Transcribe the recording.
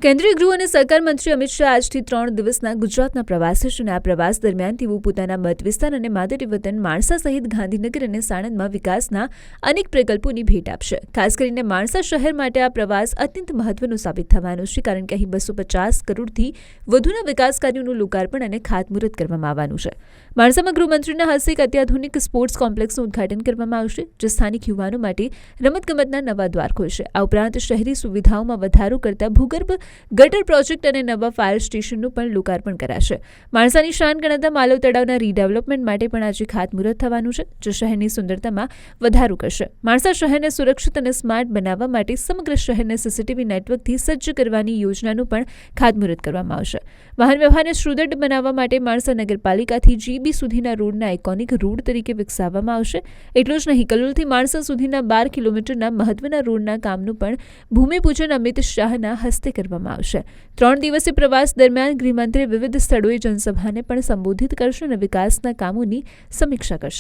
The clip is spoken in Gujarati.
કેન્દ્રીય ગૃહ અને સહકાર મંત્રી અમિત શાહ આજથી 3 દિવસના ગુજરાતના પ્રવાસે છે અને આ પ્રવાસ દરમિયાન તેઓ પોતાના મત વિસ્તાર અને માદરી વતન માણસા સહિત ગાંધીનગર અને સાણંદમાં વિકાસના અનેક પ્રકલ્પોની ભેટ આપશે. ખાસ કરીને માણસા શહેર માટે આ પ્રવાસ અત્યંત મહત્વનો સાબિત થવાનો છે, કારણ કે અહીં 250 કરોડથી વધુના વિકાસ કાર્યોનું લોકાર્પણ અને ખાતમુહૂર્ત કરવામાં આવવાનું છે. માણસામાં ગૃહમંત્રીના હસ્તે એક અત્યાધુનિક સ્પોર્ટ્સ કોમ્પ્લેક્સનું ઉદઘાટન કરવામાં આવશે, જે સ્થાનિક યુવાનો માટે રમતગમતના નવા દ્વાર ખોલશે. આ ઉપરાંત શહેરી સુવિધાઓમાં વધારો કરતા ભૂગર્ભ ગટર પ્રોજેક્ટ અને નવા ફાયર સ્ટેશનનું પણ લોકાર્પણ કરાશે. માણસાની શાન ગણાતા માલવ તળાવના રીડેવલપમેન્ટ માટે પણ આજે ખાતમુહૂર્ત થવાનું છે, જે શહેરની સુંદરતામાં વધારો કરશે. માણસા શહેરને સુરક્ષિત અને સ્માર્ટ બનાવવા માટે સમગ્ર શહેરને સીસીટીવી નેટવર્કથી સજ્જ કરવાની યોજનાનું પણ ખાતમુહૂર્ત કરવામાં આવશે. વાહન વ્યવહારને સુદૃઢ બનાવવા માટે માણસા નગરપાલિકાથી જીબી સુધીના રોડના આઇકોનિક રોડ તરીકે વિકસાવવામાં આવશે. એટલું જ નહીં, કલોલથી માણસા સુધીના 12 કિલોમીટરના મહત્વના રોડના કામનું પણ ભૂમિપૂજન અમિત શાહના હસ્તે કરવામાં આવશે. 3 દિવસીય પ્રવાસ દરમિયાન ગૃહમંત્રી વિવિધ સ્થળોએ જનસભાને પણ સંબોધિત કરશે અને વિકાસના કામોની સમીક્ષા કરશે.